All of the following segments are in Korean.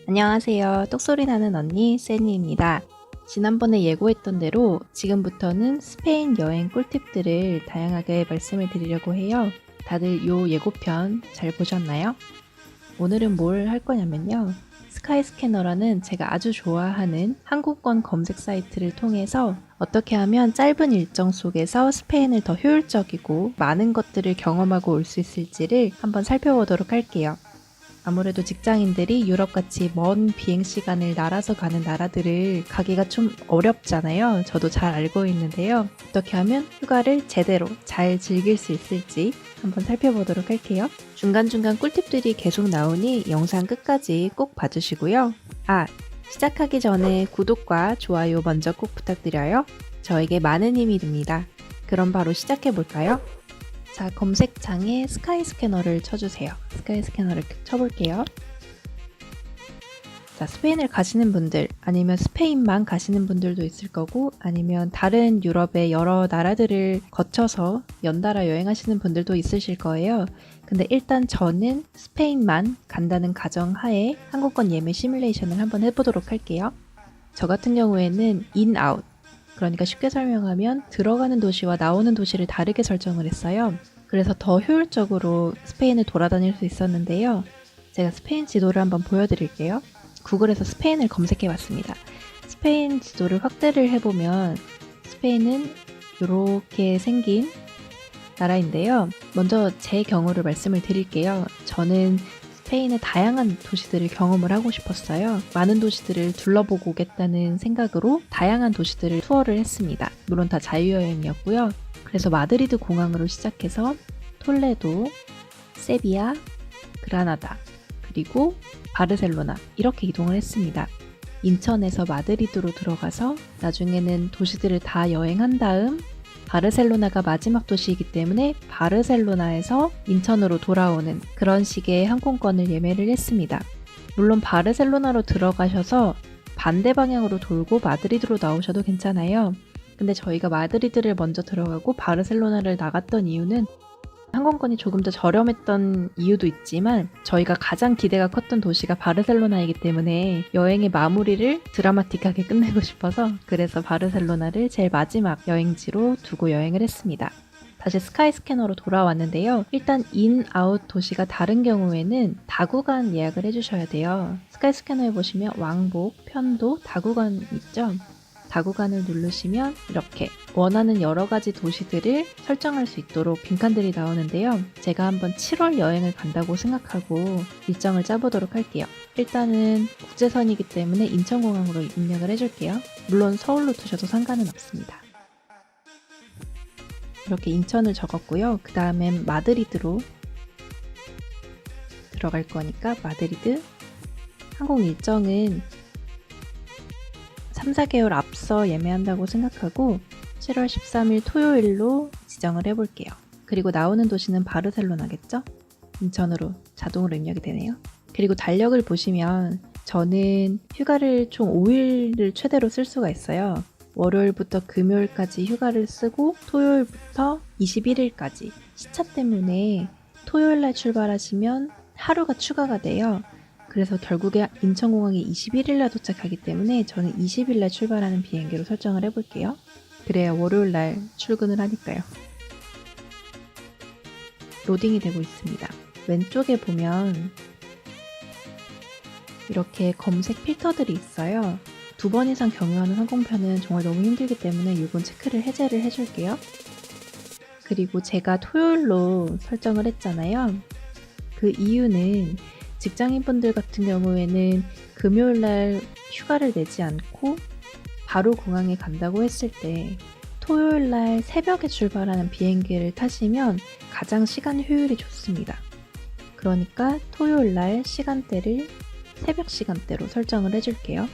안녕하세요. 똑소리 나는 언니 세니입니다. 지난번에 예고했던 대로 지금부터는 스페인 여행 꿀팁들을 다양하게 말씀을 드리려고 해요. 다들 요 예고편 잘 보셨나요? 오늘은 뭘 할 거냐면요. 스카이스캐너라는 제가 아주 좋아하는 항공권 검색 사이트를 통해서 어떻게 하면 짧은 일정 속에서 스페인을 더 효율적이고 많은 것들을 경험하고 올 수 있을지를 한번 살펴보도록 할게요. 아무래도 직장인들이 유럽같이 먼 비행시간을 날아서 가는 나라들을 가기가 좀 어렵잖아요. 저도 잘 알고 있는데요. 어떻게 하면 휴가를 제대로 잘 즐길 수 있을지 한번 살펴보도록 할게요. 중간중간 꿀팁들이 계속 나오니 영상 끝까지 꼭 봐주시고요. 시작하기 전에 구독과 좋아요 먼저 꼭 부탁드려요. 저에게 많은 힘이 됩니다. 그럼 바로 시작해볼까요? 자, 검색창에 스카이 스캐너를 쳐주세요. 스카이 스캐너를 쳐볼게요. 자, 스페인을 가시는 분들, 아니면 스페인만 가시는 분들도 있을 거고, 아니면 다른 유럽의 여러 나라들을 거쳐서 연달아 여행하시는 분들도 있으실 거예요. 근데 일단 저는 스페인만 간다는 가정하에 항공권 예매 시뮬레이션을 한번 해보도록 할게요. 저 같은 경우에는 인, 아웃, 그러니까 쉽게 설명하면 들어가는 도시와 나오는 도시를 다르게 설정을 했어요. 그래서 더 효율적으로 스페인을 돌아다닐 수 있었는데요. 제가 스페인 지도를 한번 보여드릴게요. 구글에서 스페인을 검색해 봤습니다. 스페인 지도를 확대를 해보면 스페인은 이렇게 생긴 나라인데요. 먼저 제 경우를 말씀을 드릴게요. 저는 스페인의 다양한 도시들을 경험을 하고 싶었어요. 많은 도시들을 둘러보고 오겠다는 생각으로 다양한 도시들을 투어를 했습니다. 물론 다 자유여행이었고요. 그래서 마드리드 공항으로 시작해서 톨레도, 세비야, 그라나다, 그리고 바르셀로나 이렇게 이동을 했습니다. 인천에서 마드리드로 들어가서 나중에는 도시들을 다 여행한 다음 바르셀로나가 마지막 도시이기 때문에 바르셀로나에서 인천으로 돌아오는 그런 식의 항공권을 예매를 했습니다. 물론 바르셀로나로 들어가셔서 반대 방향으로 돌고 마드리드로 나오셔도 괜찮아요. 근데 저희가 마드리드를 먼저 들어가고 바르셀로나를 나갔던 이유는 항공권이 조금 더 저렴했던 이유도 있지만 저희가 가장 기대가 컸던 도시가 바르셀로나이기 때문에 여행의 마무리를 드라마틱하게 끝내고 싶어서 그래서 바르셀로나를 제일 마지막 여행지로 두고 여행을 했습니다. 다시 스카이 스캐너로 돌아왔는데요. 일단 인, 아웃 도시가 다른 경우에는 다구간 예약을 해주셔야 돼요. 스카이 스캐너에 보시면 왕복, 편도, 다구간 있죠? 다구간을 누르시면 이렇게 원하는 여러 가지 도시들을 설정할 수 있도록 빈칸들이 나오는데요. 제가 한번 7월 여행을 간다고 생각하고 일정을 짜보도록 할게요. 일단은 국제선이기 때문에 인천공항으로 입력을 해줄게요. 물론 서울로 두셔도 상관은 없습니다. 이렇게 인천을 적었고요. 그 다음엔 마드리드로 들어갈 거니까 마드리드 항공 일정은 3, 4개월 앞서 예매한다고 생각하고 7월 13일 토요일로 지정을 해볼게요. 그리고 나오는 도시는 바르셀로나겠죠? 인천으로 자동으로 입력이 되네요. 그리고 달력을 보시면 저는 휴가를 총 5일을 최대로 쓸 수가 있어요. 월요일부터 금요일까지 휴가를 쓰고 토요일부터 21일까지 시차 때문에 토요일날 출발하시면 하루가 추가가 돼요. 그래서 결국에 인천공항에 21일날 도착하기 때문에 저는 20일날 출발하는 비행기로 설정을 해볼게요. 그래야 월요일날 출근을 하니까요. 로딩이 되고 있습니다. 왼쪽에 보면 이렇게 검색 필터들이 있어요. 2번 이상 경유하는 항공편은 정말 너무 힘들기 때문에 이건 체크를 해제를 해줄게요. 그리고 제가 토요일로 설정을 했잖아요. 그 이유는 직장인분들 같은 경우에는 금요일날 휴가를 내지 않고 바로 공항에 간다고 했을 때 토요일날 새벽에 출발하는 비행기를 타시면 가장 시간 효율이 좋습니다. 그러니까 토요일날 시간대를 새벽 시간대로 설정을 해줄게요.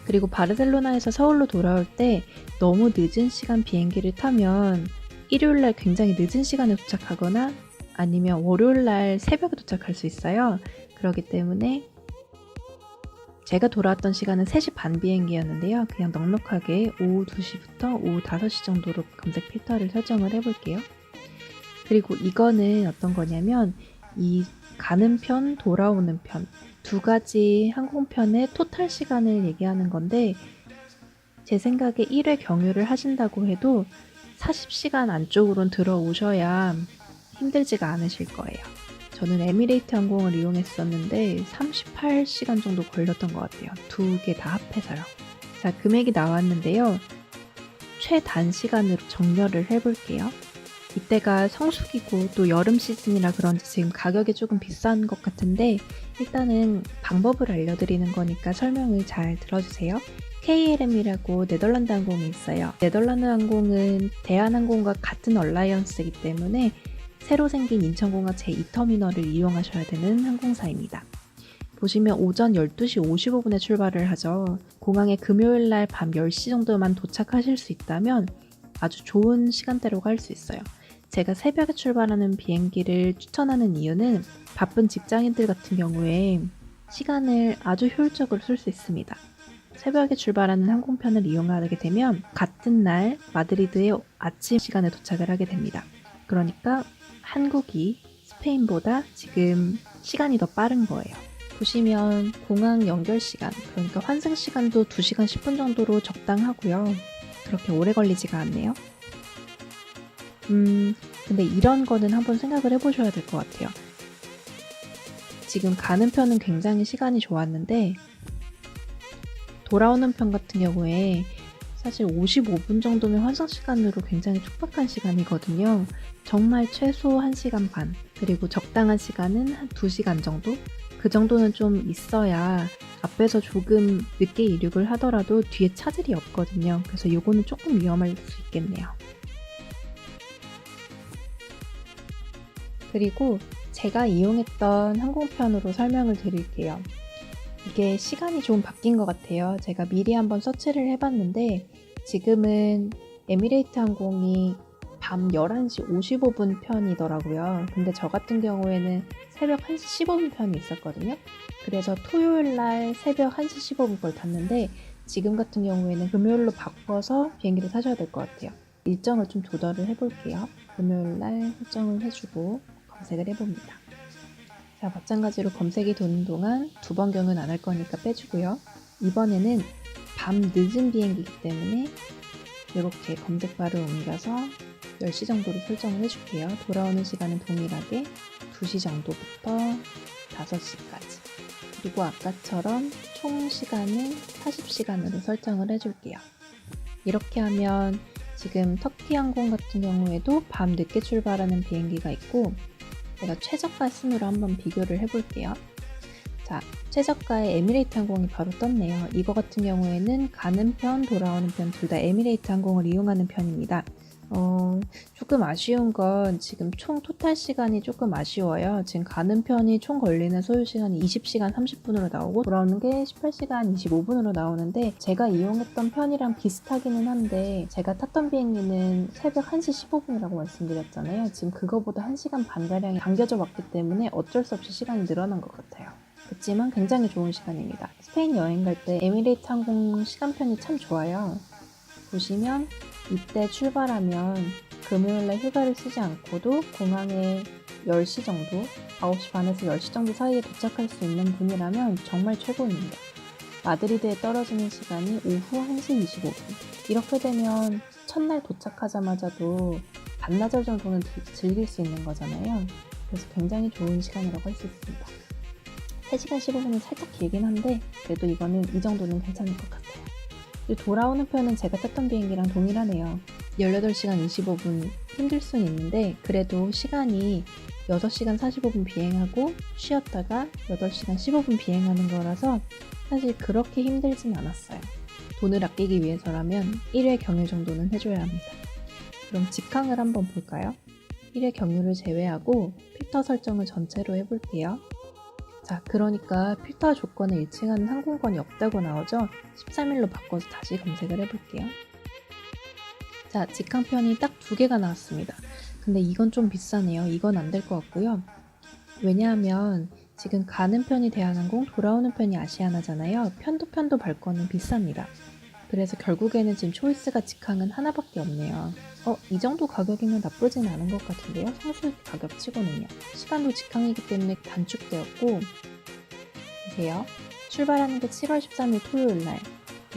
그리고 바르셀로나에서 서울로 돌아올 때 너무 늦은 시간 비행기를 타면 일요일날 굉장히 늦은 시간에 도착하거나 아니면 월요일날 새벽에 도착할 수 있어요. 그렇기 때문에 제가 돌아왔던 시간은 3시 반 비행기였는데요. 그냥 넉넉하게 오후 2시부터 오후 5시 정도로 검색 필터를 설정을 해볼게요. 그리고 이거는 어떤 거냐면 이 가는 편, 돌아오는 편 두 가지 항공편의 토탈 시간을 얘기하는 건데 제 생각에 1회 경유를 하신다고 해도 40시간 안쪽으론 들어오셔야 힘들지가 않으실 거예요. 저는 에미레이트 항공을 이용했었는데 38시간 정도 걸렸던 것 같아요. 두 개 다 합해서요. 자, 금액이 나왔는데요. 최단시간으로 정렬을 해볼게요. 이때가 성수기고 또 여름 시즌이라 그런지 지금 가격이 조금 비싼 것 같은데 일단은 방법을 알려드리는 거니까 설명을 잘 들어주세요. KLM이라고 네덜란드 항공이 있어요. 네덜란드 항공은 대한항공과 같은 얼라이언스이기 때문에 새로 생긴 인천공항 제2터미널을 이용하셔야 되는 항공사입니다. 보시면 오전 12시 55분에 출발을 하죠. 공항에 금요일날 밤 10시 정도만 도착하실 수 있다면 아주 좋은 시간대로 갈 수 있어요. 제가 새벽에 출발하는 비행기를 추천하는 이유는 바쁜 직장인들 같은 경우에 시간을 아주 효율적으로 쓸 수 있습니다. 새벽에 출발하는 항공편을 이용하게 되면 같은 날 마드리드의 아침 시간에 도착을 하게 됩니다. 그러니까 한국이 스페인보다 지금 시간이 더 빠른 거예요. 보시면 공항 연결 시간, 그러니까 환승 시간도 2시간 10분 정도로 적당하고요. 그렇게 오래 걸리지가 않네요. 근데 이런 거는 한번 생각을 해보셔야 될 것 같아요. 지금 가는 편은 굉장히 시간이 좋았는데 돌아오는 편 같은 경우에 사실 55분 정도면 환승 시간으로 굉장히 촉박한 시간이거든요. 정말 최소 1시간 반, 그리고 적당한 시간은 한 2시간 정도? 그 정도는 좀 있어야 앞에서 조금 늦게 이륙을 하더라도 뒤에 차질이 없거든요. 그래서 이거는 조금 위험할 수 있겠네요. 그리고 제가 이용했던 항공편으로 설명을 드릴게요. 이게 시간이 좀 바뀐 것 같아요. 제가 미리 한번 서치를 해봤는데 지금은 에미레이트 항공이 밤 11시 55분 편이더라고요. 근데 저 같은 경우에는 새벽 1시 15분 편이 있었거든요. 그래서 토요일날 새벽 1시 15분 걸 탔는데 지금 같은 경우에는 금요일로 바꿔서 비행기를 타셔야 될 것 같아요. 일정을 좀 조절을 해볼게요. 금요일날 설정을 해주고 검색을 해봅니다. 자, 마찬가지로 검색이 도는 동안 두 번 경유는 안 할 거니까 빼주고요. 이번에는 밤 늦은 비행기이기 때문에 이렇게 검색바를 옮겨서 10시 정도로 설정을 해줄게요. 돌아오는 시간은 동일하게 2시 정도부터 5시까지. 그리고 아까처럼 총 시간은 40시간으로 설정을 해줄게요. 이렇게 하면 지금 터키 항공 같은 경우에도 밤 늦게 출발하는 비행기가 있고 제가 최저가 순으로 한번 비교를 해볼게요. 자, 최저가의 에미레이트 항공이 바로 떴네요. 이거 같은 경우에는 가는 편, 돌아오는 편 둘 다 에미레이트 항공을 이용하는 편입니다. 조금 아쉬운 건 지금 총 토탈 시간이 조금 아쉬워요. 지금 가는 편이 총 걸리는 소요 시간이 20시간 30분으로 나오고 돌아오는 게 18시간 25분으로 나오는데 제가 이용했던 편이랑 비슷하기는 한데 제가 탔던 비행기는 새벽 1시 15분이라고 말씀드렸잖아요. 지금 그거보다 1시간 반가량이 당겨져 왔기 때문에 어쩔 수 없이 시간이 늘어난 것 같아요. 그렇지만 굉장히 좋은 시간입니다. 스페인 여행 갈 때 에미레이트 항공 시간편이 참 좋아요. 보시면 이때 출발하면 금요일날 휴가를 쓰지 않고도 공항에 10시 정도, 9시 반에서 10시 정도 사이에 도착할 수 있는 분이라면 정말 최고입니다. 마드리드에 떨어지는 시간이 오후 1시 25분. 이렇게 되면 첫날 도착하자마자도 반나절 정도는 즐길 수 있는 거잖아요. 그래서 굉장히 좋은 시간이라고 할 수 있습니다. 3시간 15분은 살짝 길긴 한데 그래도 이거는 이 정도는 괜찮을 것 같아요. 돌아오는 편은 제가 탔던 비행기랑 동일하네요. 18시간 25분 힘들 수는 있는데 그래도 시간이 6시간 45분 비행하고 쉬었다가 8시간 15분 비행하는 거라서 사실 그렇게 힘들진 않았어요. 돈을 아끼기 위해서라면 1회 경유 정도는 해줘야 합니다. 그럼 직항을 한번 볼까요? 1회 경유를 제외하고 필터 설정을 전체로 해볼게요. 자, 그러니까 필터 조건에 일치하는 항공권이 없다고 나오죠? 13일로 바꿔서 다시 검색을 해볼게요. 자, 직항편이 딱 2개가 나왔습니다. 근데 이건 좀 비싸네요. 이건 안 될 것 같고요. 왜냐하면 지금 가는 편이 대한항공, 돌아오는 편이 아시아나잖아요. 편도 발권은 비쌉니다. 그래서 결국에는 지금 초이스가 직항은 하나밖에 없네요. 이 정도 가격이면 나쁘진 않은 것 같은데요. 성수기 가격치고는요. 시간도 직항이기 때문에 단축되었고 보세요. 출발하는 게 7월 13일 토요일 날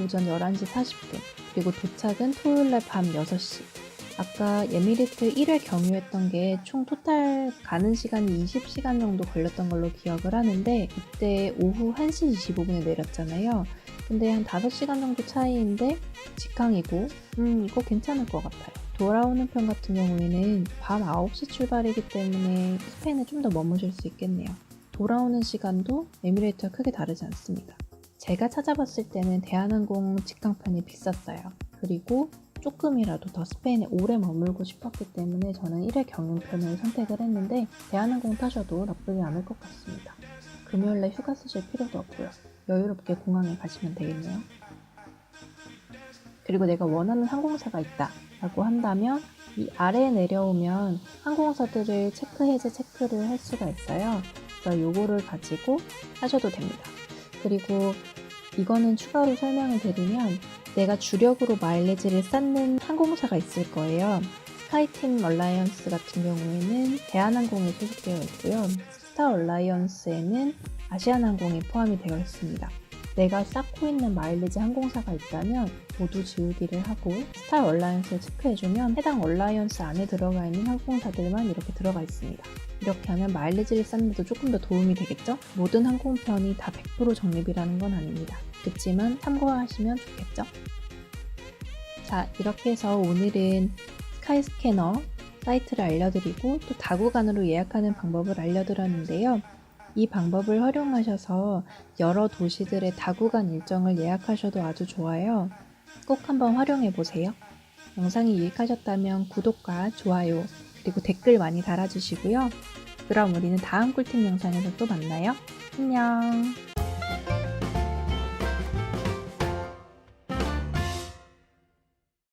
오전 11시 40분, 그리고 도착은 토요일 날 밤 6시. 아까 에미레이트 1회 경유했던 게 총 토탈 가는 시간이 20시간 정도 걸렸던 걸로 기억을 하는데, 이때 오후 1시 25분에 내렸잖아요. 근데 한 5시간 정도 차이인데 직항이고 이거 괜찮을 것 같아요. 돌아오는 편 같은 경우에는 밤 9시 출발이기 때문에 스페인에 좀 더 머무실 수 있겠네요. 돌아오는 시간도 에미레이트와 크게 다르지 않습니다. 제가 찾아봤을 때는 대한항공 직항편이 비쌌어요. 그리고 조금이라도 더 스페인에 오래 머물고 싶었기 때문에 저는 1회 경유편을 선택을 했는데, 대한항공 타셔도 나쁘지 않을 것 같습니다. 금요일에 휴가 쓰실 필요도 없고요. 여유롭게 공항에 가시면 되겠네요. 그리고 내가 원하는 항공사가 있다 라고 한다면 이 아래에 내려오면 항공사들을 해제 체크를 할 수가 있어요. 그래서 요거를 가지고 하셔도 됩니다. 그리고 이거는 추가로 설명을 드리면, 내가 주력으로 마일리지를 쌓는 항공사가 있을 거예요. 스카이팀 얼라이언스 같은 경우에는 대한항공에 소속되어 있고요. 스타 얼라이언스에는 아시아나항공이 포함이 되어 있습니다. 내가 쌓고 있는 마일리지 항공사가 있다면 모두 지우기를 하고 스타 얼라이언스를 체크해주면 해당 얼라이언스 안에 들어가 있는 항공사들만 이렇게 들어가 있습니다. 이렇게 하면 마일리지를 쌓는 데도 조금 더 도움이 되겠죠? 모든 항공편이 다 100% 적립이라는 건 아닙니다. 그렇지만 참고하시면 좋겠죠? 자, 이렇게 해서 오늘은 스카이스캐너 사이트를 알려드리고 또 다구간으로 예약하는 방법을 알려드렸는데요. 이 방법을 활용하셔서 여러 도시들의 다구간 일정을 예약하셔도 아주 좋아요. 꼭 한번 활용해보세요. 영상이 유익하셨다면 구독과 좋아요, 그리고 댓글 많이 달아주시고요. 그럼 우리는 다음 꿀팁 영상에서 또 만나요. 안녕.